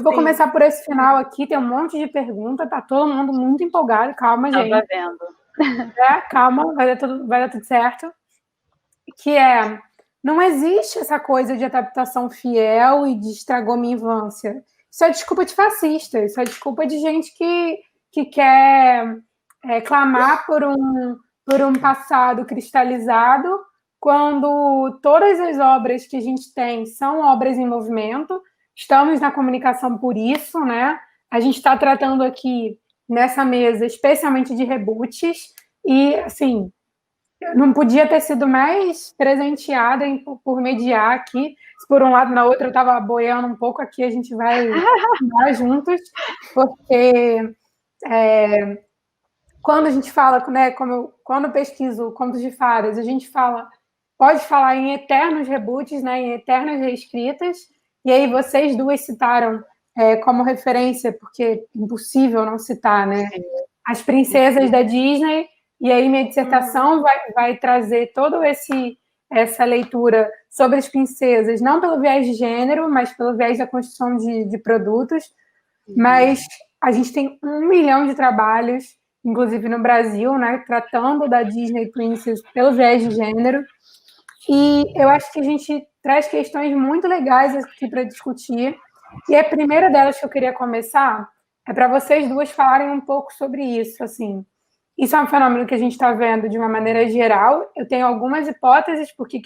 Eu vou começar por esse final aqui, tem um monte de pergunta, tá todo mundo muito empolgado. Calma, gente. Tava vendo. Calma, vai dar tudo certo. Que não existe essa coisa de adaptação fiel e de estragou minha infância. Isso é desculpa de fascista, isso é desculpa de gente que quer clamar por um passado cristalizado, quando todas as obras que a gente tem são obras em movimento. Estamos na comunicação por isso, né? A gente está tratando aqui nessa mesa especialmente de reboots e, assim, não podia ter sido mais presenteada por mediar aqui. Se por um lado, na outra, eu estava boiando um pouco, aqui a gente vai juntos, porque quando a gente fala, né, quando eu pesquiso contos de fadas, a gente pode falar em eternos reboots, né, em eternas reescritas, e aí vocês duas citaram como referência, porque é impossível não citar, né, as princesas da Disney. E aí minha dissertação vai trazer toda essa leitura sobre as princesas, não pelo viés de gênero, mas pelo viés da construção de produtos. Mas a gente tem 1 milhão de trabalhos, inclusive no Brasil, né, tratando da Disney Princess pelo viés de gênero. E eu acho que a gente traz questões muito legais aqui para discutir. E a primeira delas que eu queria começar é para vocês duas falarem um pouco sobre isso, assim. Isso é um fenômeno que a gente está vendo de uma maneira geral. Eu tenho algumas hipóteses por que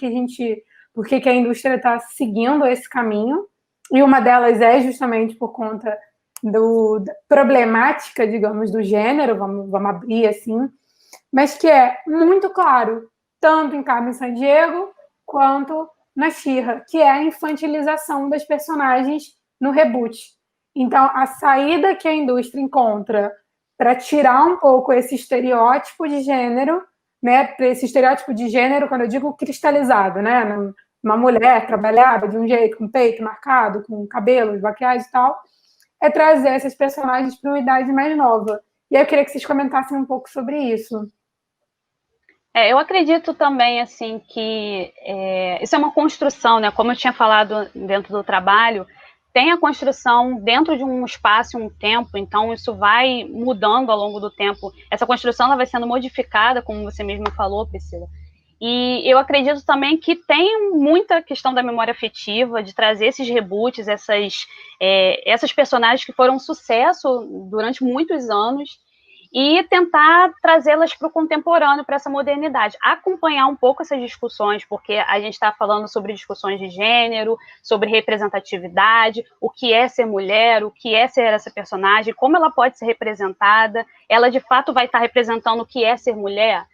a indústria está seguindo esse caminho, e uma delas é justamente por conta da problemática, digamos, do gênero, vamos abrir assim, mas que é muito claro, tanto em Carmen Sandiego quanto na She-Ra, que é a infantilização das personagens no reboot. Então, a saída que a indústria encontra para tirar um pouco esse estereótipo de gênero, né? Esse estereótipo de gênero, quando eu digo cristalizado, né? Uma mulher trabalhada de um jeito, com peito marcado, com cabelo, maquiagem e tal, é trazer essas personagens para uma idade mais nova. E aí eu queria que vocês comentassem um pouco sobre isso. Eu acredito também, assim, que isso é uma construção, né? Como eu tinha falado dentro do trabalho, tem a construção dentro de um espaço, um tempo, então isso vai mudando ao longo do tempo. Essa construção ela vai sendo modificada, como você mesma falou, Priscila. E eu acredito também que tem muita questão da memória afetiva, de trazer esses reboots, essas personagens que foram um sucesso durante muitos anos, e tentar trazê-las para o contemporâneo, para essa modernidade. Acompanhar um pouco essas discussões, porque a gente está falando sobre discussões de gênero, sobre representatividade, o que é ser mulher, o que é ser essa personagem, como ela pode ser representada, ela de fato vai estar representando o que é ser mulher,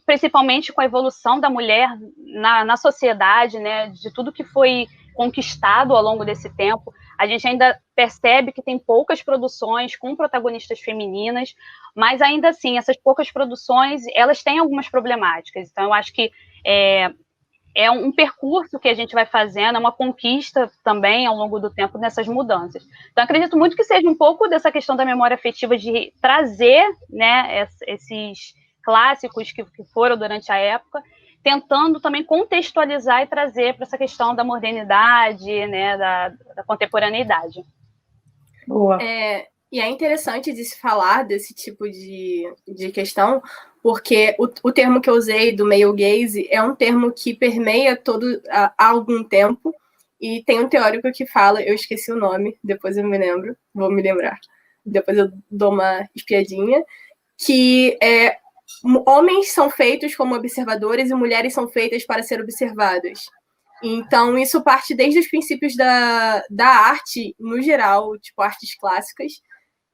principalmente com a evolução da mulher na sociedade, né, de tudo que foi conquistado ao longo desse tempo. A gente ainda percebe que tem poucas produções com protagonistas femininas, mas ainda assim, essas poucas produções, elas têm algumas problemáticas. Então, eu acho que é um percurso que a gente vai fazendo, é uma conquista também ao longo do tempo nessas mudanças. Então, acredito muito que seja um pouco dessa questão da memória afetiva, de trazer, né, esses clássicos que foram durante a época, tentando também contextualizar e trazer para essa questão da modernidade, né, da contemporaneidade. Boa. E é interessante de se falar desse tipo de questão, porque o termo que eu usei do male gaze é um termo que permeia há algum tempo, e tem um teórico que fala, eu esqueci o nome, depois eu vou me lembrar, depois eu dou uma espiadinha, que homens são feitos como observadores e mulheres são feitas para ser observadas. Então, isso parte desde os princípios da arte, no geral, tipo artes clássicas.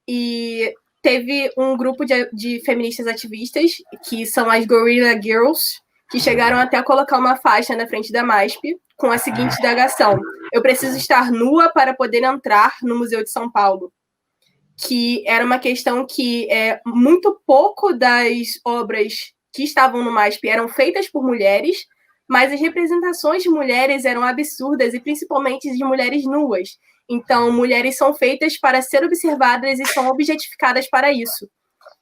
E teve um grupo de feministas ativistas, que são as Guerrilla Girls, que chegaram até a colocar uma faixa na frente da MASP com a seguinte indagação: eu preciso estar nua para poder entrar no Museu de São Paulo. Que era uma questão que muito pouco das obras que estavam no MASP eram feitas por mulheres, mas as representações de mulheres eram absurdas, e principalmente de mulheres nuas. Então, mulheres são feitas para ser observadas e são objetificadas para isso.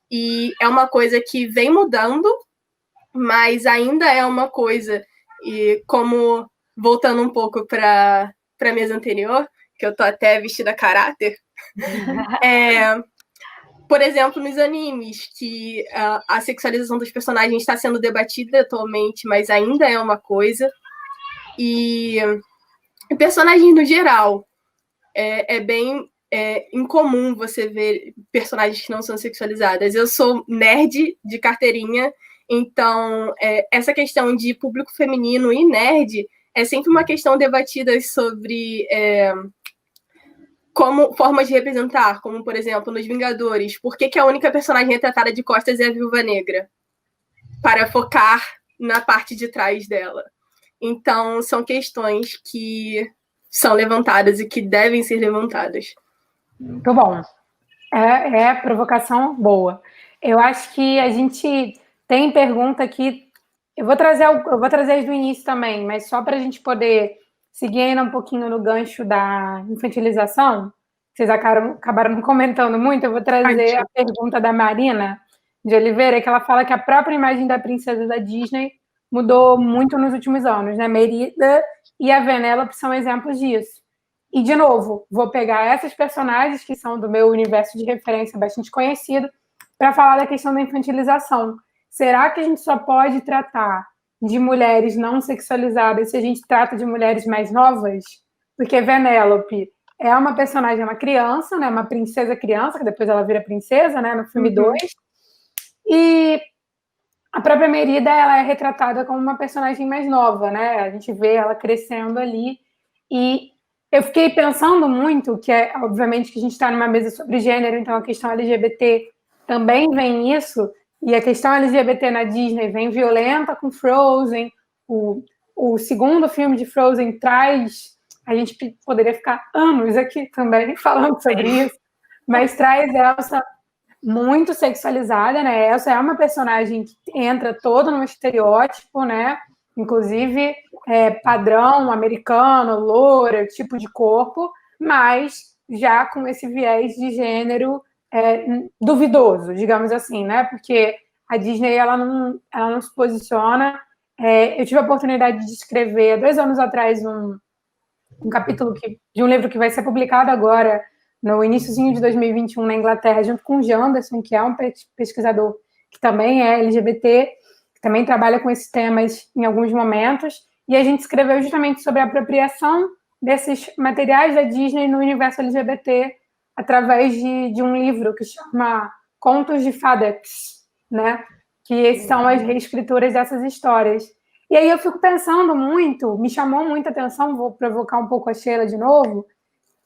E é uma coisa que vem mudando, mas ainda é uma coisa, e como, voltando um pouco para a mesa anterior, que eu tô até vestida a caráter. Por exemplo, nos animes, que a sexualização dos personagens está sendo debatida atualmente, mas ainda é uma coisa. E personagens no geral, é bem incomum você ver personagens que não são sexualizadas. Eu sou nerd de carteirinha, então essa questão de público feminino e nerd é sempre uma questão debatida sobre como formas de representar, como, por exemplo, nos Vingadores, por que a única personagem retratada de costas é a Viúva Negra? Para focar na parte de trás dela. Então, são questões que são levantadas e que devem ser levantadas. Muito bom. Provocação boa. Eu acho que a gente tem pergunta aqui. Eu vou trazer as do início também, mas só para a gente poder seguir ainda um pouquinho no gancho da infantilização, vocês acabaram comentando muito, eu vou trazer a pergunta da Marina de Oliveira, que ela fala que a própria imagem da princesa da Disney mudou muito nos últimos anos, né? Merida e a Vanellope são exemplos disso. E, de novo, vou pegar essas personagens que são do meu universo de referência bastante conhecido para falar da questão da infantilização. Será que a gente só pode tratar de mulheres não sexualizadas se a gente trata de mulheres mais novas? Porque Vanellope é uma personagem, uma criança, né? Uma princesa criança, que depois ela vira princesa, né? No filme 2. E a própria Merida, ela é retratada como uma personagem mais nova, né? A gente vê ela crescendo ali. E eu fiquei pensando muito, que obviamente que a gente está numa mesa sobre gênero, então a questão LGBT também vem nisso, e a questão LGBT na Disney vem violenta com Frozen, o segundo filme de Frozen traz, a gente poderia ficar anos aqui também falando sobre isso, mas traz Elsa muito sexualizada, né? Elsa é uma personagem que entra toda no estereótipo, né? Inclusive padrão americano, loura, tipo de corpo, mas já com esse viés de gênero duvidoso, digamos assim, né? Porque a Disney ela não se posiciona. Eu tive a oportunidade de escrever 2 anos atrás um capítulo de um livro que vai ser publicado agora no iniciozinho de 2021 na Inglaterra, junto com o Janderson, que é um pesquisador que também é LGBT, que também trabalha com esses temas em alguns momentos, e a gente escreveu justamente sobre a apropriação desses materiais da Disney no universo LGBT através de um livro que chama Contos de Fadex, né? Que são as reescrituras dessas histórias. E aí eu fico pensando muito, me chamou muita atenção, vou provocar um pouco a Sheila de novo,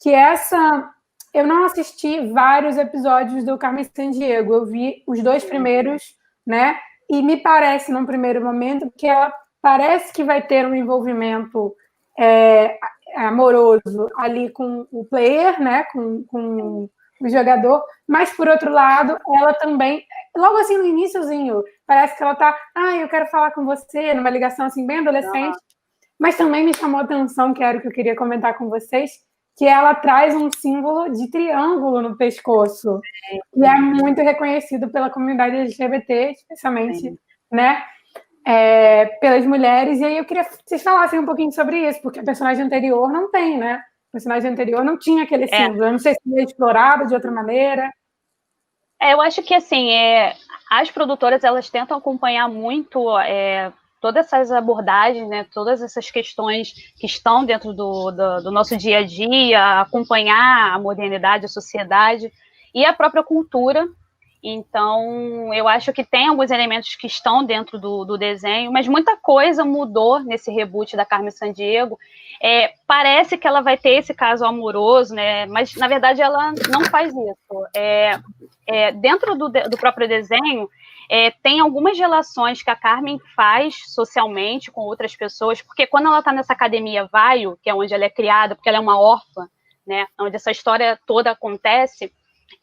que eu não assisti vários episódios do Carmen Sandiego, eu vi os 2 primeiros, né? E me parece, num primeiro momento, que ela parece que vai ter um envolvimento amoroso ali com o player, né? Com o jogador, mas, por outro lado, ela também, logo assim no iniciozinho, parece que ela tá, eu quero falar com você, numa ligação assim bem adolescente, mas também me chamou a atenção, que era o que eu queria comentar com vocês, que ela traz um símbolo de triângulo no pescoço. E é muito reconhecido pela comunidade LGBT, especialmente, né? Pelas mulheres. E aí eu queria que vocês falassem um pouquinho sobre isso, porque a personagem anterior não tem, né? A personagem anterior não tinha aquele símbolo. Eu não sei se é explorado de outra maneira. Eu acho que, assim, as produtoras, elas tentam acompanhar muito todas essas abordagens, né, todas essas questões que estão dentro do nosso dia a dia, acompanhar a modernidade, a sociedade e a própria cultura. Então, eu acho que tem alguns elementos que estão dentro do desenho, mas muita coisa mudou nesse reboot da Carmen Sandiego. Parece que ela vai ter esse caso amoroso, né, mas, na verdade, ela não faz isso. Dentro do próprio desenho, tem algumas relações que a Carmen faz socialmente com outras pessoas, porque quando ela está nessa academia Vaio, que é onde ela é criada, porque ela é uma órfã, né, onde essa história toda acontece,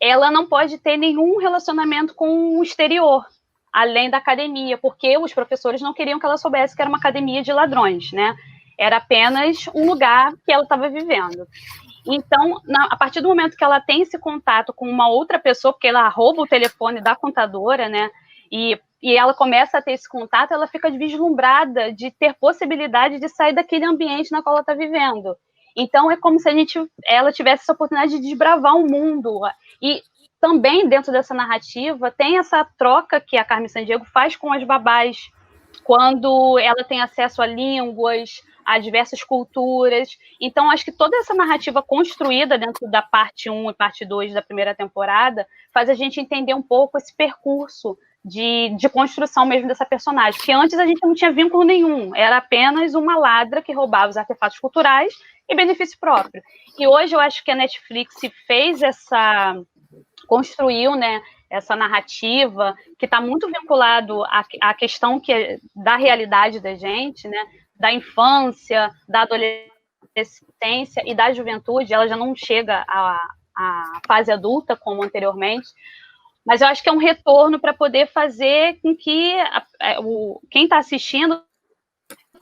ela não pode ter nenhum relacionamento com o exterior, além da academia, porque os professores não queriam que ela soubesse que era uma academia de ladrões, né? Era apenas um lugar que ela estava vivendo. Então, a partir do momento que ela tem esse contato com uma outra pessoa, porque ela rouba o telefone da contadora, né? E ela começa a ter esse contato, ela fica deslumbrada de ter possibilidade de sair daquele ambiente na qual ela está vivendo. Então, é como se ela tivesse essa oportunidade de desbravar o mundo. E também, dentro dessa narrativa, tem essa troca que a Carmen Sandiego faz com as babás, quando ela tem acesso a línguas, a diversas culturas. Então, acho que toda essa narrativa construída dentro da parte 1 e parte 2 da primeira temporada faz a gente entender um pouco esse percurso de construção mesmo dessa personagem, porque antes a gente não tinha vínculo nenhum, era apenas uma ladra que roubava os artefatos culturais em benefício próprio. E hoje eu acho que a Netflix fez construiu, né, essa narrativa que está muito vinculado à questão da realidade da gente, né, da infância, da adolescência e da juventude. Ela já não chega à fase adulta como anteriormente, mas eu acho que é um retorno para poder fazer com que quem está assistindo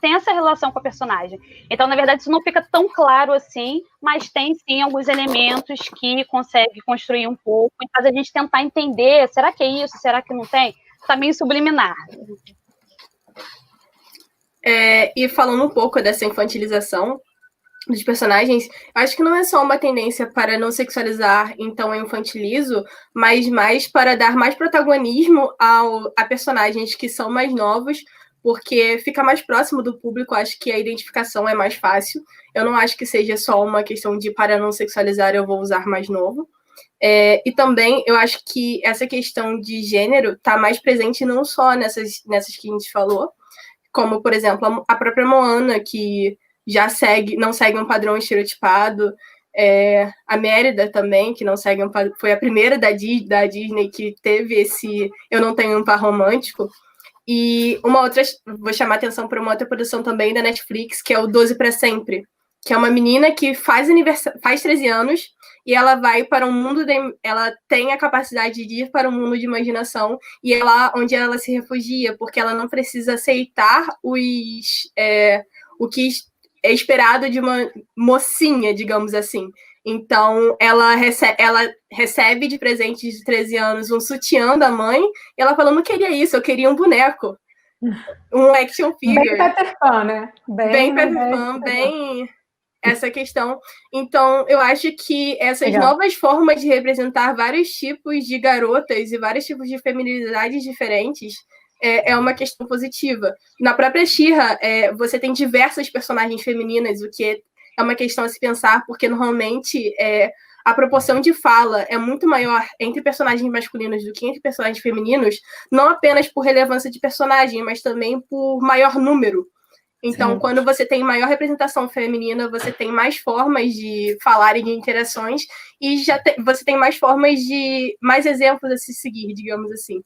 tenha essa relação com a personagem. Então, na verdade, isso não fica tão claro assim, mas tem sim alguns elementos que consegue construir um pouco e faz a gente tentar entender, será que é isso, será que não tem? Está meio subliminar. E falando um pouco dessa infantilização dos personagens, acho que não é só uma tendência para não sexualizar, então eu infantilizo, mas mais para dar mais protagonismo a personagens que são mais novos, porque fica mais próximo do público, acho que a identificação é mais fácil. Eu não acho que seja só uma questão de para não sexualizar eu vou usar mais novo. E também eu acho que essa questão de gênero está mais presente não só nessas que a gente falou, como, por exemplo, a própria Moana, que já não segue um padrão estereotipado. A Mérida também, que não segue foi a primeira da Disney que teve esse eu não tenho um par romântico. E vou chamar a atenção para uma outra produção também da Netflix, que é o 12 para Sempre, que é uma menina que faz 13 anos e ela vai para um mundo, ela tem a capacidade de ir para um mundo de imaginação e é lá onde ela se refugia, porque ela não precisa aceitar o que é esperado de uma mocinha, digamos assim. Então, ela recebe de presente de 13 anos um sutiã da mãe, e ela falou, não queria isso, eu queria um boneco. Um action figure. Bem Peter Pan, né? Bem Peter Pan, bem essa questão. Então, eu acho que essas novas formas de representar vários tipos de garotas e vários tipos de feminilidades diferentes é uma questão positiva. Na própria She-Ra, você tem diversas personagens femininas, o que é uma questão a se pensar, porque normalmente a proporção de fala é muito maior entre personagens masculinos do que entre personagens femininos, não apenas por relevância de personagem, mas também por maior número. Então, quando você tem maior representação feminina, você tem mais formas de falar e de interações, e você tem mais formas mais exemplos a se seguir, digamos assim.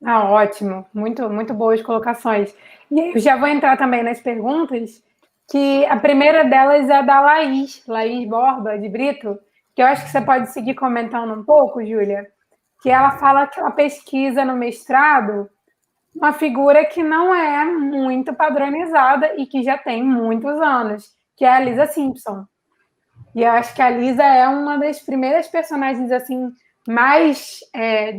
Ótimo, muito, muito boas colocações. E eu já vou entrar também nas perguntas, que a primeira delas é a da Laís Borba, de Brito, que eu acho que você pode seguir comentando um pouco, Júlia, que ela fala que ela pesquisa no mestrado uma figura que não é muito padronizada e que já tem muitos anos, que é a Lisa Simpson. E eu acho que a Lisa é uma das primeiras personagens, assim, mais,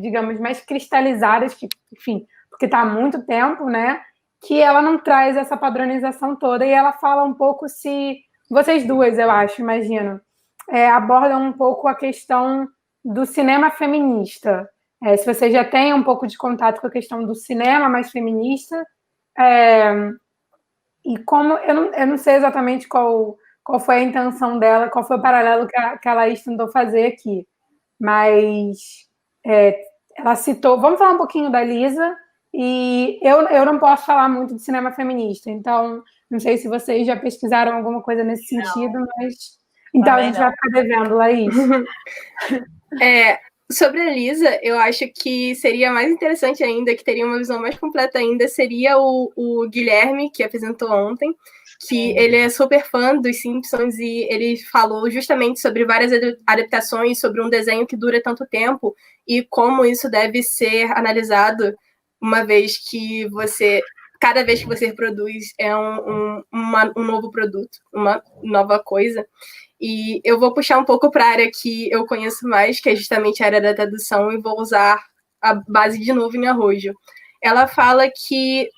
digamos, mais cristalizadas, que, enfim, porque está há muito tempo, né? Que ela não traz essa padronização toda, e ela fala um pouco vocês duas, eu acho, imagino, abordam um pouco a questão do cinema feminista. Se você já tem um pouco de contato com a questão do cinema mais feminista, e como, eu não sei exatamente qual foi a intenção dela, qual foi o paralelo que a Laís tentou fazer aqui, mas ela citou, vamos falar um pouquinho da Lisa, e eu não posso falar muito de cinema feminista, então não sei se vocês já pesquisaram alguma coisa nesse sentido, mas então a gente vai ficar devendo, Laís. Sobre a Lisa, eu acho que seria mais interessante ainda, que teria uma visão mais completa ainda, seria o Guilherme, que apresentou ontem, que ele é super fã dos Simpsons e ele falou justamente sobre várias adaptações, sobre um desenho que dura tanto tempo e como isso deve ser analisado, uma vez que cada vez que você reproduz é um novo produto, uma nova coisa. E eu vou puxar um pouco para a área que eu conheço mais, que é justamente a área da tradução, e vou usar a base de novo em Arrojo. Ela fala que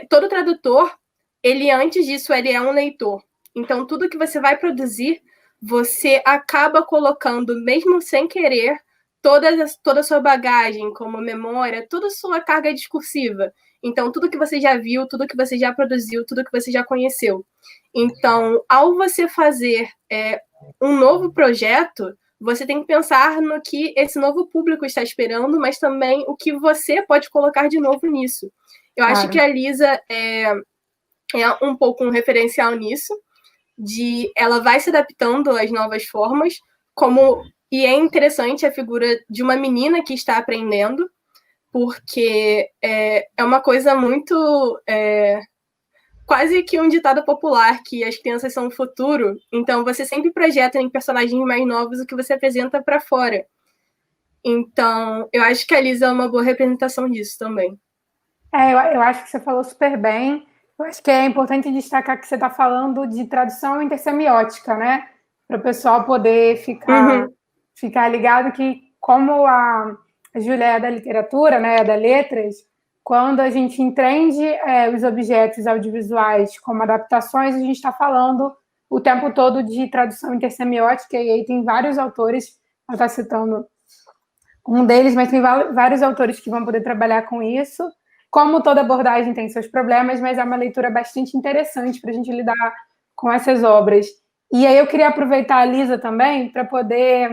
todo tradutor, ele antes disso, ele é um leitor. Então, tudo que você vai produzir, você acaba colocando, mesmo sem querer, toda a sua bagagem, como memória, toda a sua carga discursiva. Então, tudo que você já viu, tudo que você já produziu, tudo que você já conheceu. Então, ao você fazer um novo projeto, você tem que pensar no que esse novo público está esperando, mas também o que você pode colocar de novo nisso. Eu acho que a Lisa é um pouco um referencial nisso, de ela vai se adaptando às novas formas, e é interessante a figura de uma menina que está aprendendo, porque é uma coisa muito... quase que um ditado popular, que as crianças são o futuro, então você sempre projeta em personagens mais novos o que você apresenta para fora. Então, eu acho que a Lisa é uma boa representação disso também. Eu acho que você falou super bem. Eu acho que é importante destacar que você está falando de tradução intersemiótica, né? Para o pessoal poder ficar ligado que, como a Júlia é da literatura, né, é da letras, quando a gente entende os objetos audiovisuais como adaptações, a gente está falando o tempo todo de tradução intersemiótica, e aí tem vários autores, ela está citando um deles, mas tem vários autores que vão poder trabalhar com isso. Como toda abordagem tem seus problemas, mas é uma leitura bastante interessante para a gente lidar com essas obras. E aí eu queria aproveitar a Lisa também para poder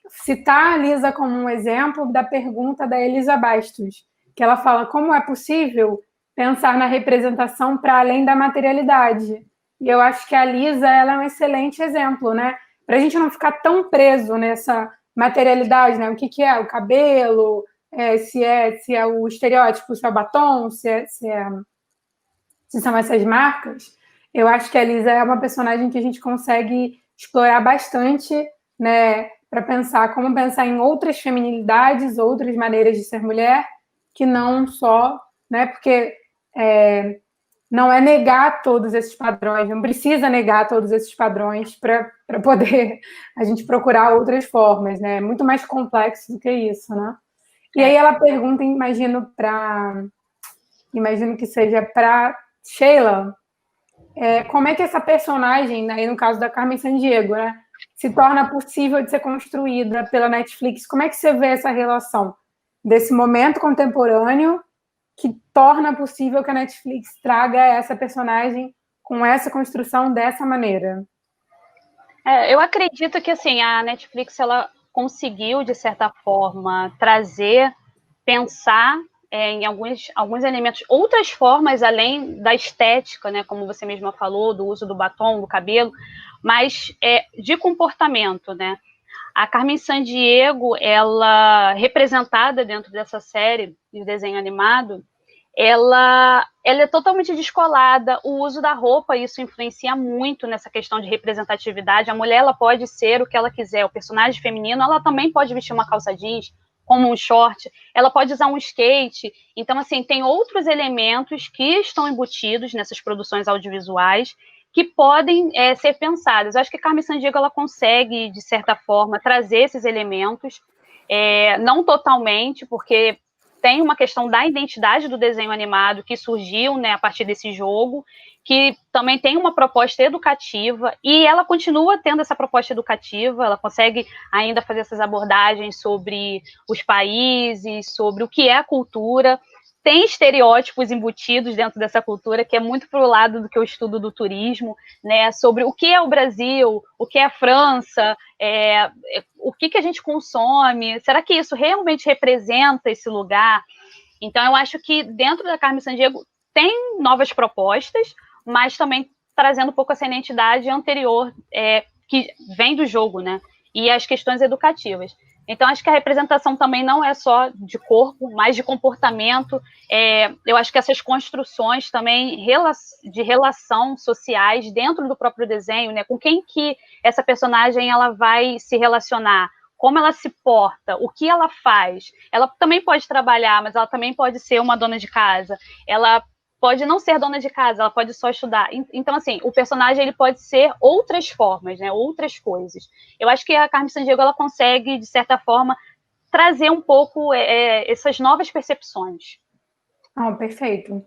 citar a Lisa como um exemplo da pergunta da Elisa Bastos, que ela fala como é possível pensar na representação para além da materialidade. E eu acho que a Lisa ela é um excelente exemplo, né? Para a gente não ficar tão preso nessa materialidade, né? O que é o cabelo, se é o estereótipo, se é o batom, se são essas marcas. Eu acho que a Lisa é uma personagem que a gente consegue explorar bastante, né? Para pensar como pensar em outras feminilidades, outras maneiras de ser mulher, que não só, né? Porque não é negar todos esses padrões, não precisa negar todos esses padrões para poder a gente procurar outras formas, né? É muito mais complexo do que isso, né? E aí ela pergunta, imagino que seja para Sheila, como é que essa personagem, né, no caso da Carmen Sandiego, né, se torna possível de ser construída pela Netflix? Como é que você vê essa relação desse momento contemporâneo que torna possível que a Netflix traga essa personagem com essa construção dessa maneira? Eu acredito que assim, a Netflix ela conseguiu, de certa forma, pensar em alguns elementos, outras formas além da estética, né, como você mesma falou, do uso do batom, do cabelo, mas de comportamento, né? A Carmen Sandiego, ela representada dentro dessa série de desenho animado, ela é totalmente descolada, o uso da roupa, isso influencia muito nessa questão de representatividade. A mulher ela pode ser o que ela quiser, o personagem feminino, ela também pode vestir uma calça jeans, como um short, ela pode usar um skate. Então, assim, tem outros elementos que estão embutidos nessas produções audiovisuais que podem ser pensados. Eu acho que Carmen Sandiego ela consegue, de certa forma, trazer esses elementos, não totalmente, porque tem uma questão da identidade do desenho animado que surgiu, né, a partir desse jogo, que também tem uma proposta educativa, e ela continua tendo essa proposta educativa, ela consegue ainda fazer essas abordagens sobre os países, sobre o que é a cultura. Tem estereótipos embutidos dentro dessa cultura, que é muito para o lado do que eu estudo do turismo, né, sobre o que é o Brasil, o que é a França, o que a gente consome, será que isso realmente representa esse lugar? Então, eu acho que dentro da Carmen Sandiego tem novas propostas, mas também trazendo um pouco essa identidade anterior, que vem do jogo, né, e as questões educativas. Então, acho que a representação também não é só de corpo, mas de comportamento. Eu acho que essas construções também de relação sociais dentro do próprio desenho, né? Com quem que essa personagem ela vai se relacionar, como ela se porta, o que ela faz. Ela também pode trabalhar, mas ela também pode ser uma dona de casa. Ela pode não ser dona de casa, ela pode só estudar. Então, assim, o personagem ele pode ser outras formas, né? Outras coisas. Eu acho que a Carmen Sandiego ela consegue, de certa forma, trazer um pouco essas novas percepções. Perfeito.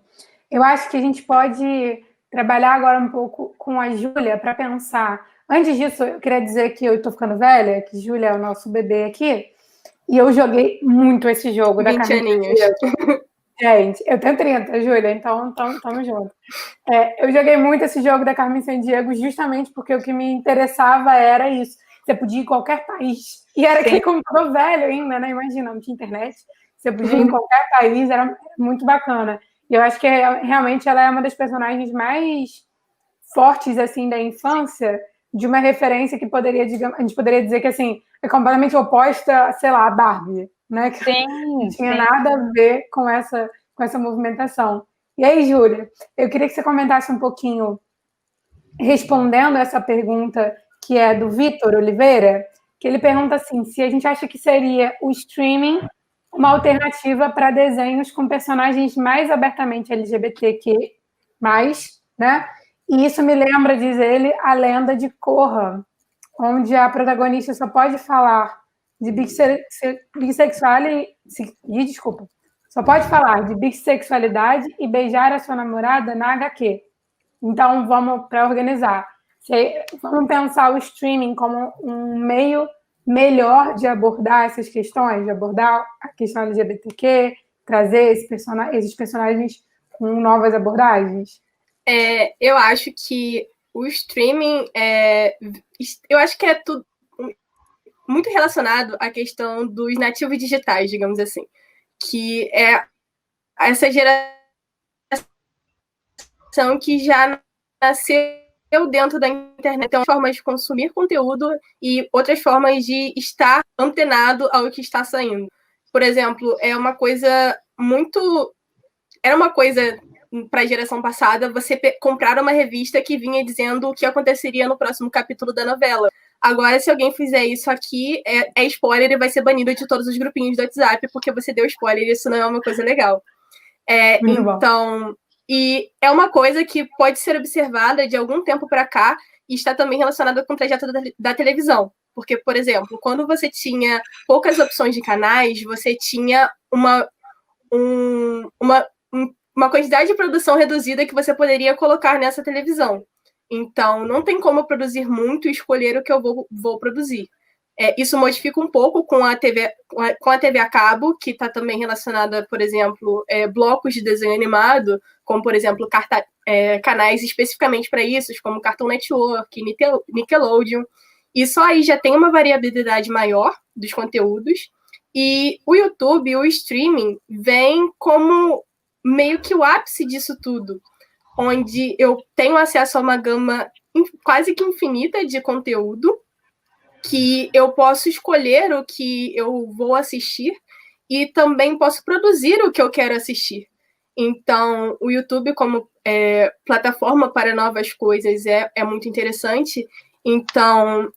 Eu acho que a gente pode trabalhar agora um pouco com a Júlia para pensar. Antes disso, eu queria dizer que eu estou ficando velha, que Júlia é o nosso bebê aqui, e eu joguei muito esse jogo da 20 Carmen aninhos. Sandiego. Gente, eu tenho 30, Júlia, então tamo junto. Eu joguei muito esse jogo da Carmen Sandiego justamente porque o que me interessava era isso. Você podia ir em qualquer país. E era aquele computador velho ainda, né? Imagina, não tinha internet. Você podia ir em qualquer país, era muito bacana. E eu acho que realmente ela é uma das personagens mais fortes, assim, da infância, de uma referência que poderia, digamos, a gente poderia dizer que, assim, é completamente oposta, sei lá, a Barbie, né? Que não tinha nada a ver com essa movimentação. E aí, Júlia, eu queria que você comentasse um pouquinho, respondendo essa pergunta que é do Vitor Oliveira, que ele pergunta assim, se a gente acha que seria o streaming uma alternativa para desenhos com personagens mais abertamente LGBTQ+, né? E isso me lembra, diz ele, a lenda de Korra, onde a protagonista só pode falar de bissexualidade, desculpa, só pode falar de bissexualidade e beijar a sua namorada na HQ. Então, vamos para organizar. Vamos pensar o streaming como um meio melhor de abordar essas questões, de abordar a questão LGBTQ, trazer esses personagens com novas abordagens? Eu acho que o streaming eu acho que é tudo muito relacionado à questão dos nativos digitais, digamos assim, que é essa geração que já nasceu dentro da internet, então formas de consumir conteúdo e outras formas de estar antenado ao que está saindo. Por exemplo, era uma coisa para a geração passada você comprar uma revista que vinha dizendo o que aconteceria no próximo capítulo da novela. Agora, se alguém fizer isso aqui, é spoiler e vai ser banido de todos os grupinhos do WhatsApp porque você deu spoiler e isso não é uma coisa legal. Então, e é uma coisa que pode ser observada de algum tempo para cá e está também relacionada com o trajeto da televisão. Porque, por exemplo, quando você tinha poucas opções de canais, você tinha uma quantidade de produção reduzida que você poderia colocar nessa televisão. Então, não tem como produzir muito e escolher o que eu vou produzir. Isso modifica um pouco com a TV a cabo, que está também relacionada, por exemplo, blocos de desenho animado, como, por exemplo, canais especificamente para isso, como Cartoon Network, Nickelodeon. E só aí já tem uma variabilidade maior dos conteúdos. E o YouTube, o streaming, vem como meio que o ápice disso tudo, onde eu tenho acesso a uma gama quase que infinita de conteúdo, que eu posso escolher o que eu vou assistir e também posso produzir o que eu quero assistir. Então, o YouTube como plataforma para novas coisas é muito interessante. Então,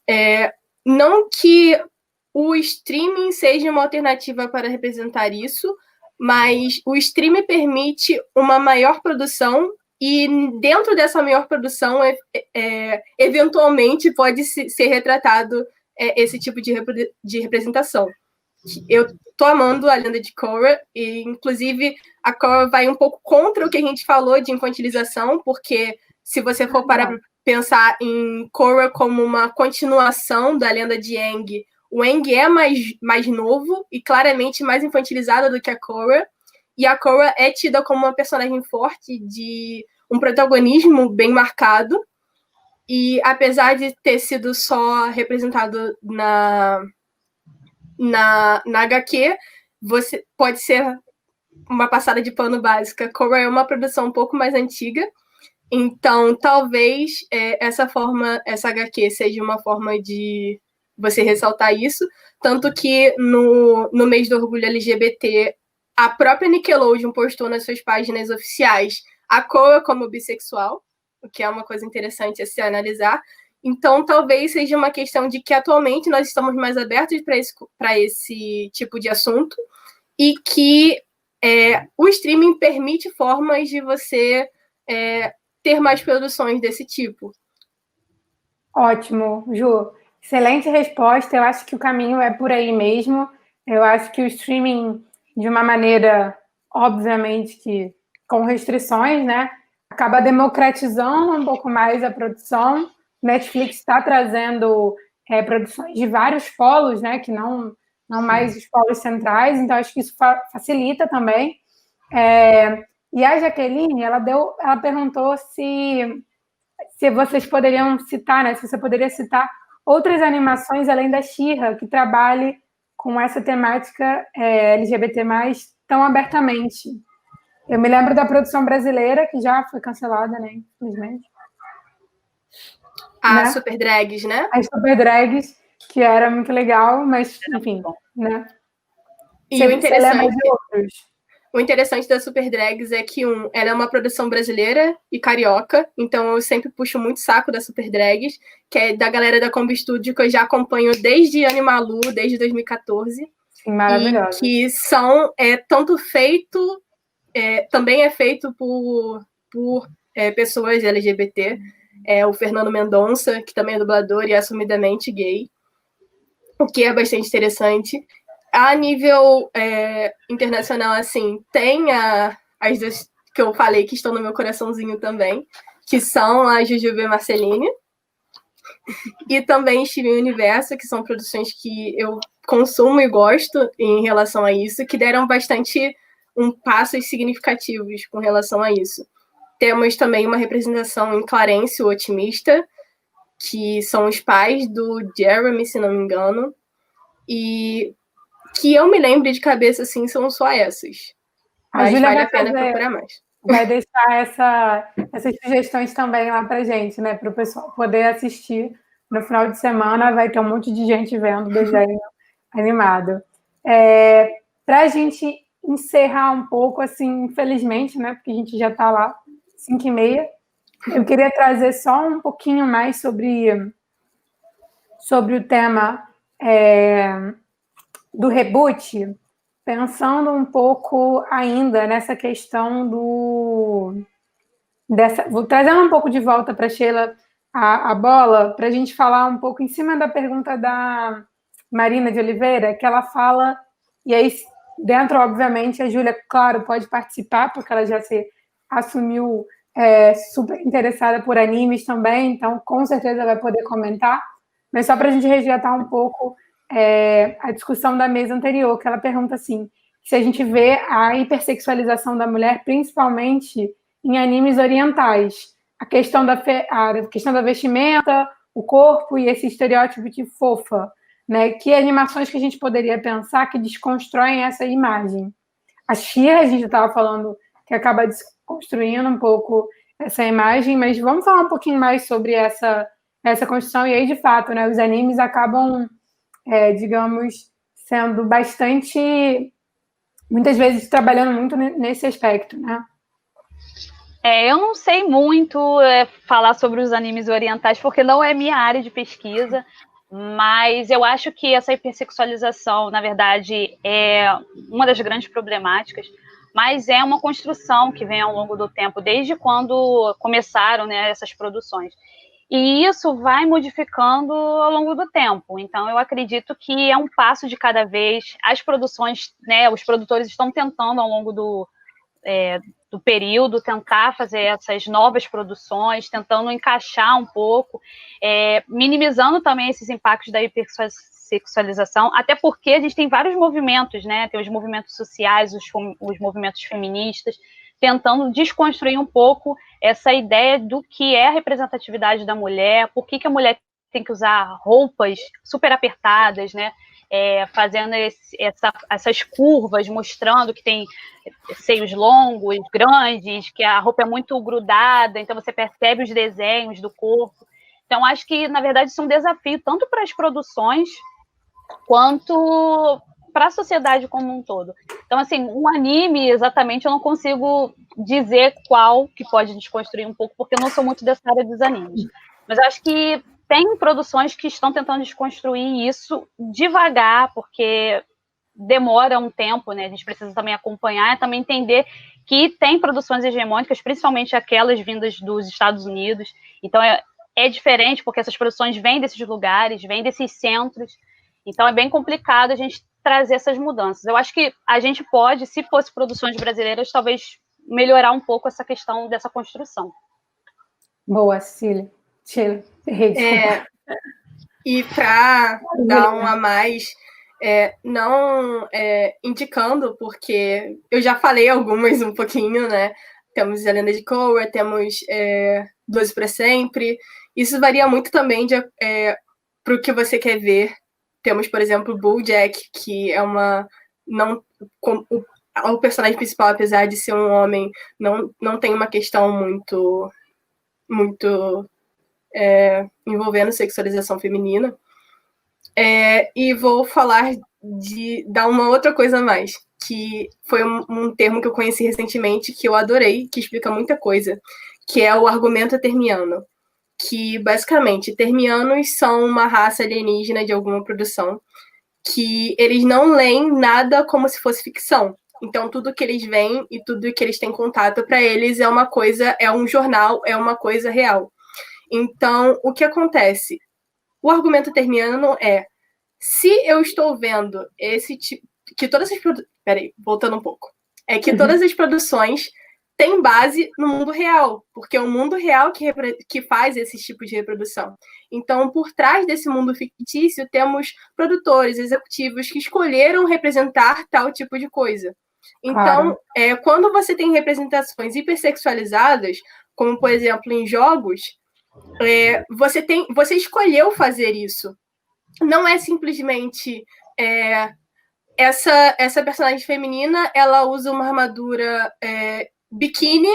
não que o streaming seja uma alternativa para representar isso, mas o streaming permite uma maior produção e dentro dessa maior produção, eventualmente, pode ser retratado esse tipo de representação. Eu tô amando a lenda de Korra, e inclusive a Korra vai um pouco contra o que a gente falou de infantilização, porque se você for para pensar em Korra como uma continuação da lenda de Aang, o Aang é mais novo e claramente mais infantilizada do que a Korra, e a Korra é tida como uma personagem forte, de um protagonismo bem marcado, e apesar de ter sido só representado na HQ, você pode ser uma passada de pano básica. Korra é uma produção um pouco mais antiga, então talvez essa HQ seja uma forma de você ressaltar isso, tanto que no mês do orgulho LGBT, a própria Nickelodeon postou nas suas páginas oficiais a Korra como bissexual, o que é uma coisa interessante a se analisar. Então, talvez seja uma questão de que atualmente nós estamos mais abertos para esse tipo de assunto e que o streaming permite formas de você ter mais produções desse tipo. Ótimo, Ju. Excelente resposta. Eu acho que o caminho é por aí mesmo. Eu acho que o streaming, de uma maneira, obviamente, que com restrições, né? acaba democratizando um pouco mais a produção. Netflix está trazendo produções de vários polos, né, que não mais os polos centrais, então acho que isso facilita também. E a Jaqueline, ela perguntou se vocês poderiam citar, né, se você poderia citar outras animações além da She-Ra que trabalhe com essa temática LGBT+, tão abertamente. Eu me lembro da produção brasileira, que já foi cancelada, né, infelizmente. As Super Drags, né? As Super Drags, que era muito legal, mas, enfim, né? E o interessante... O interessante das Super Drags é que, ela é uma produção brasileira e carioca, então eu sempre puxo muito saco das Super Drags, que é da galera da Combi Studio, que eu já acompanho desde Animalu, desde 2014. Sim, maravilhosa. E que são, tanto feito, também é feito por pessoas LGBT, o Fernando Mendonça, que também é dublador e é assumidamente gay, o que é bastante interessante. A nível internacional, assim, tem as duas que eu falei que estão no meu coraçãozinho também, que são a Jujubee Marceline e também Steven Universo, que são produções que eu consumo e gosto em relação a isso, que deram bastante passos significativos com relação a isso. Temos também uma representação em Clarence, o Otimista, que são os pais do Jeremy, se não me engano, e que eu me lembre de cabeça, assim, são só essas. Mas vale a pena procurar mais. Vai deixar essas sugestões também lá pra gente, né? Para o pessoal poder assistir no final de semana. Vai ter um monte de gente vendo desenho animado. Para a gente encerrar um pouco, assim, infelizmente, né? Porque a gente já está lá, 5h30. Eu queria trazer só um pouquinho mais sobre o tema do reboot, pensando um pouco ainda nessa questão vou trazer um pouco de volta para a Sheila a bola, para a gente falar um pouco em cima da pergunta da Marina de Oliveira, que ela fala, e aí dentro, obviamente, a Júlia, claro, pode participar, porque ela já se assumiu super interessada por animes também, então com certeza vai poder comentar, mas só para a gente resgatar um pouco a discussão da mesa anterior, que ela pergunta assim, se a gente vê a hipersexualização da mulher, principalmente em animes orientais, a questão da vestimenta, o corpo e esse estereótipo de fofa, né? Que animações que a gente poderia pensar que desconstroem essa imagem? A She-Ra, a gente estava falando que acaba desconstruindo um pouco essa imagem, mas vamos falar um pouquinho mais sobre essa construção, e aí, de fato, né, os animes acabam digamos, sendo bastante, muitas vezes, trabalhando muito nesse aspecto, né? Eu não sei muito falar sobre os animes orientais, porque não é minha área de pesquisa, mas eu acho que essa hipersexualização, na verdade, é uma das grandes problemáticas, mas é uma construção que vem ao longo do tempo, desde quando começaram, né, essas produções. E isso vai modificando ao longo do tempo. Então, eu acredito que é um passo de cada vez. As produções, né, os produtores estão tentando, ao longo do período, tentar fazer essas novas produções, tentando encaixar um pouco, minimizando também esses impactos da hipersexualização, até porque a gente tem vários movimentos, né? Tem os movimentos sociais, os movimentos feministas, tentando desconstruir um pouco essa ideia do que é a representatividade da mulher, por que a mulher tem que usar roupas super apertadas, né? Fazendo essas curvas, mostrando que tem seios longos, grandes, que a roupa é muito grudada, então você percebe os desenhos do corpo. Então, acho que, na verdade, isso é um desafio tanto para as produções quanto para a sociedade como um todo. Então, assim, um anime, exatamente, eu não consigo dizer qual que pode desconstruir um pouco, porque eu não sou muito dessa área dos animes. Mas eu acho que tem produções que estão tentando desconstruir isso devagar, porque demora um tempo, né? A gente precisa também acompanhar e também entender que tem produções hegemônicas, principalmente aquelas vindas dos Estados Unidos. Então, é diferente, porque essas produções vêm desses lugares, vêm desses centros. Então, é bem complicado a gente trazer essas mudanças. Eu acho que a gente pode, se fosse produções brasileiras, talvez melhorar um pouco essa questão dessa construção. Boa, Cecília. Desculpa. E para dar um a mais, não indicando, porque eu já falei algumas um pouquinho, né? Temos a Lenda de Korra, temos 12 para Sempre. Isso varia muito também para o que você quer ver. Temos, por exemplo, BoJack, que é uma... o personagem principal, apesar de ser um homem, não tem uma questão muito envolvendo sexualização feminina. E vou falar dar uma outra coisa a mais, que foi um termo que eu conheci recentemente, que eu adorei, que explica muita coisa, que é o argumento termiano. Que, basicamente, termianos são uma raça alienígena de alguma produção, que eles não leem nada como se fosse ficção. Então, tudo que eles veem e tudo que eles têm contato para eles é uma coisa, é um jornal, é uma coisa real. Então, o que acontece? O argumento termiano se eu estou vendo esse tipo... que todas as Peraí, voltando um pouco. Que todas as produções têm base no mundo real, porque é o mundo real que faz esse tipo de reprodução. Então, por trás desse mundo fictício, temos produtores, executivos que escolheram representar tal tipo de coisa. Então, quando você tem representações hipersexualizadas, como, por exemplo, em jogos, você escolheu fazer isso. Não é simplesmente essa personagem feminina, ela usa uma armadura biquíni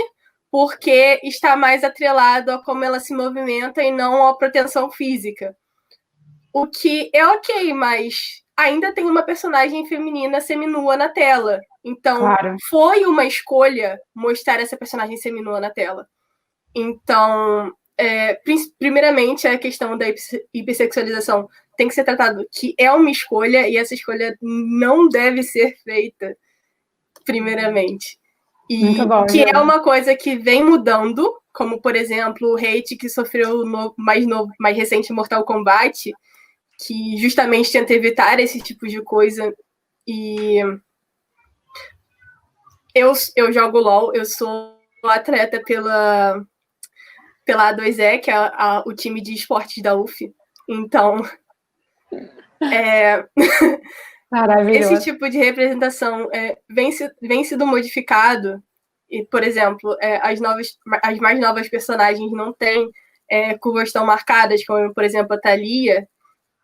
porque está mais atrelado a como ela se movimenta e não à proteção física. O que é ok, mas ainda tem uma personagem feminina seminua na tela. Então, foi uma escolha mostrar essa personagem seminua na tela. Então, primeiramente, a questão da hipersexualização tem que ser tratado que é uma escolha e essa escolha não deve ser feita primeiramente. E que é uma coisa que vem mudando, como, por exemplo, o hate que sofreu mais recente Mortal Kombat, que justamente tenta evitar esse tipo de coisa. E eu jogo LOL, eu sou atleta pela A2E, que é o time de esportes da UF. Então, esse tipo de representação vem sido modificado. E, por exemplo, as mais novas personagens não têm curvas tão marcadas, como, por exemplo, a Thalia,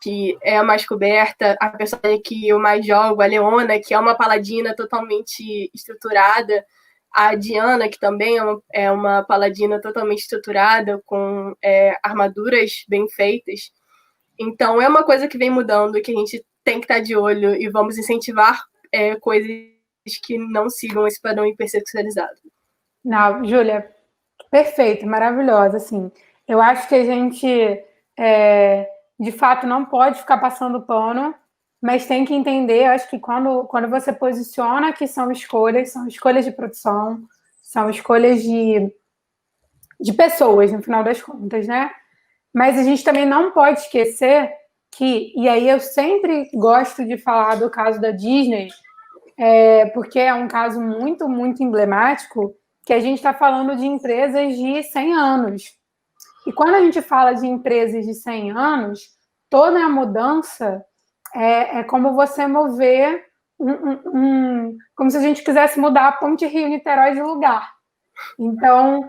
que é a mais coberta, a personagem que eu mais jogo, a Leona, que é uma paladina totalmente estruturada, a Diana, que também é uma paladina totalmente estruturada, com armaduras bem feitas. Então, é uma coisa que vem mudando e que a gente tem que estar de olho e vamos incentivar coisas que não sigam esse padrão hipersexualizado. Não, Júlia, perfeito, maravilhosa, assim. Eu acho que a gente, de fato, não pode ficar passando pano, mas tem que entender, acho que quando você posiciona que são escolhas de produção, são escolhas de pessoas, no final das contas, né? Mas a gente também não pode esquecer que, e aí eu sempre gosto de falar do caso da Disney, porque é um caso muito, muito emblemático, que a gente está falando de empresas de 100 anos. E quando a gente fala de empresas de 100 anos, toda a mudança é como você mover como se a gente quisesse mudar a ponte Rio-Niterói de lugar. Então,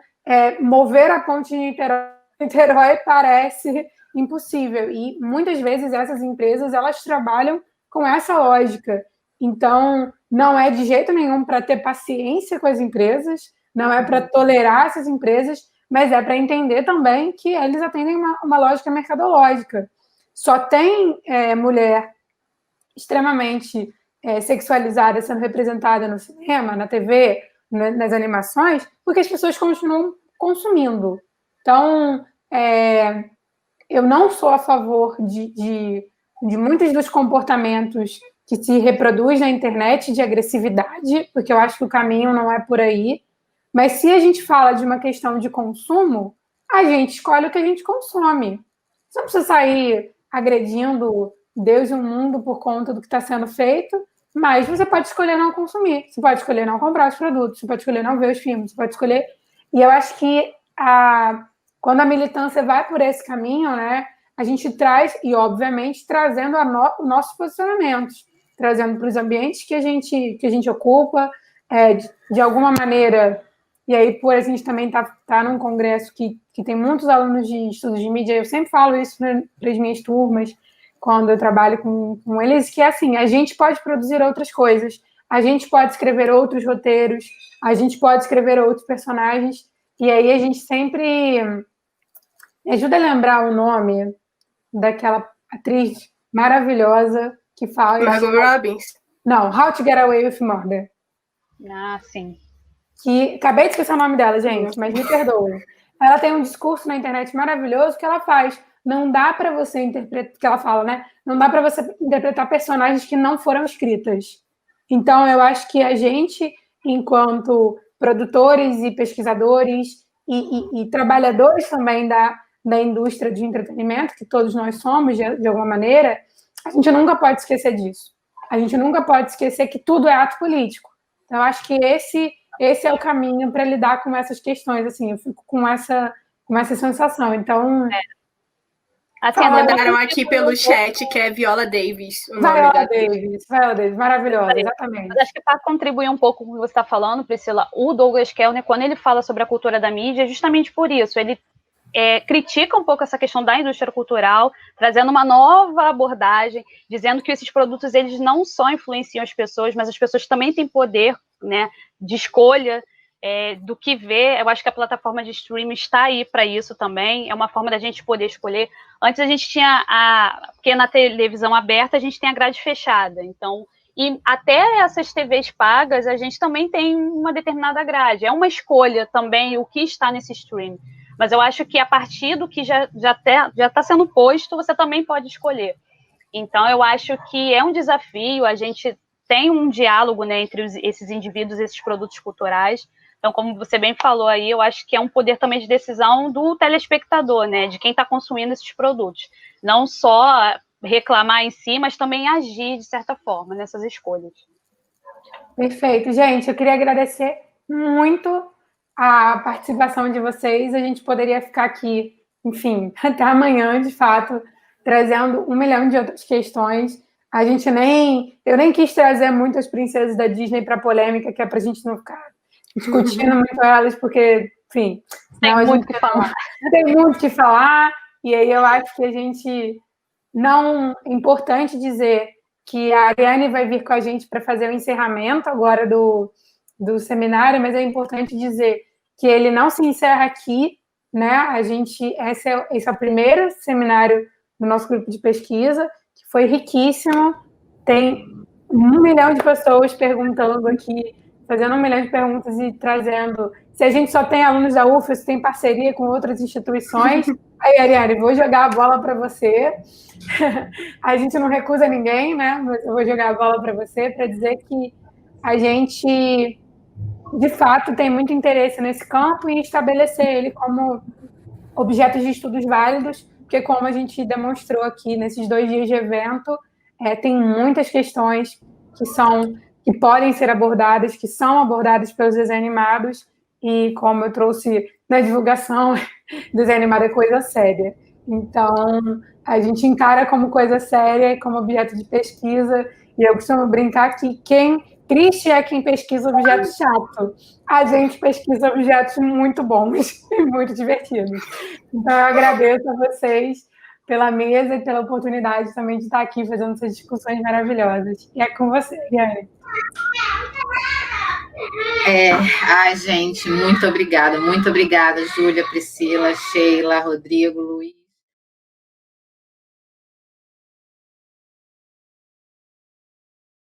mover a ponte Niterói parece impossível. E muitas vezes essas empresas elas trabalham com essa lógica. Então, não é de jeito nenhum para ter paciência com as empresas, não é para tolerar essas empresas, mas é para entender também que eles atendem uma lógica mercadológica. Só tem mulher extremamente sexualizada sendo representada no cinema, na TV, nas animações, porque as pessoas continuam consumindo. Então, eu não sou a favor de muitos dos comportamentos que se reproduz na internet de agressividade, porque eu acho que o caminho não é por aí. Mas se a gente fala de uma questão de consumo, a gente escolhe o que a gente consome. Você não precisa sair agredindo Deus e o mundo por conta do que está sendo feito, mas você pode escolher não consumir, você pode escolher não comprar os produtos, você pode escolher não ver os filmes, você pode escolher... E eu acho que quando a militância vai por esse caminho, né, a gente traz, e obviamente trazendo nossos posicionamentos, trazendo para os ambientes que a gente ocupa, de alguma maneira, e aí por a gente também tá num congresso que tem muitos alunos de estudos de mídia, eu sempre falo isso para as minhas turmas, quando eu trabalho com eles, que é assim, a gente pode produzir outras coisas, a gente pode escrever outros roteiros, a gente pode escrever outros personagens, e aí a gente sempre... Me ajuda a lembrar o nome daquela atriz maravilhosa que fala... Margot Robbins? Não, How to Get Away with Murder. Ah, sim. Que acabei de esquecer o nome dela, gente, mas me perdoe. Ela tem um discurso na internet maravilhoso que ela faz. Não dá para você interpretar, que ela fala, né? Não dá para você interpretar personagens que não foram escritas. Então, eu acho que a gente, enquanto produtores e pesquisadores e trabalhadores também da indústria de entretenimento, que todos nós somos, de alguma maneira, a gente nunca pode esquecer disso. A gente nunca pode esquecer que tudo é ato político. Então, eu acho que esse é o caminho para lidar com essas questões, assim, eu fico com essa sensação. Então... Assim, mandaram aqui pelo chat que é Viola Davis. Viola Davis, maravilhosa, exatamente. Mas acho que para contribuir um pouco com o que você está falando, Priscila, o Douglas Kellner, quando ele fala sobre a cultura da mídia, é justamente por isso. Ele critica um pouco essa questão da indústria cultural, trazendo uma nova abordagem, dizendo que esses produtos eles não só influenciam as pessoas, mas as pessoas também têm poder, né, de escolha do que ver. Eu acho que a plataforma de streaming está aí para isso também, é uma forma da gente poder escolher. Antes a gente tinha porque na televisão aberta a gente tem a grade fechada, então, e até essas TVs pagas a gente também tem uma determinada grade, é uma escolha também o que está nesse streaming. Mas eu acho que a partir do que já está sendo posto, você também pode escolher. Então, eu acho que é um desafio, a gente tem um diálogo, né, entre esses indivíduos, esses produtos culturais. Então, como você bem falou aí, eu acho que é um poder também de decisão do telespectador, né, de quem está consumindo esses produtos. Não só reclamar em si, mas também agir, de certa forma, nessas escolhas. Perfeito. Gente, eu queria agradecer muito a participação de vocês. A gente poderia ficar aqui, enfim, até amanhã, de fato, trazendo 1 milhão de outras questões. Eu nem quis trazer muitas princesas da Disney para polêmica, que é para a gente não ficar discutindo muito elas, porque, enfim... Tem muito o que falar. Tem muito o que falar, e aí eu acho que a gente... Não é importante dizer que a Ariane vai vir com a gente para fazer o encerramento agora do seminário, mas é importante dizer que ele não se encerra aqui, né? Esse é o primeiro seminário do nosso grupo de pesquisa, que foi riquíssimo. Tem 1 milhão de pessoas perguntando aqui, fazendo 1 milhão de perguntas e trazendo... Se a gente só tem alunos da UFES, tem parceria com outras instituições. Aí, Ariane, vou jogar a bola para você. A gente não recusa ninguém, né? Mas eu vou jogar a bola para você para dizer que a gente, de fato, tem muito interesse nesse campo e estabelecer ele como objetos de estudos válidos, porque, como a gente demonstrou aqui nesses 2 dias de evento, tem muitas questões que podem ser abordadas, que são abordadas pelos desenhos animados, e como eu trouxe na divulgação, desenho animado é coisa séria. Então, a gente encara como coisa séria, como objeto de pesquisa, e eu costumo brincar que triste é quem pesquisa objeto chato. A gente pesquisa objetos muito bons e muito divertidos. Então, eu agradeço a vocês pela mesa e pela oportunidade também de estar aqui fazendo essas discussões maravilhosas. E é com você, Ariane. Ai, gente, muito obrigada, Júlia, Priscila, Sheila, Rodrigo, Luiz.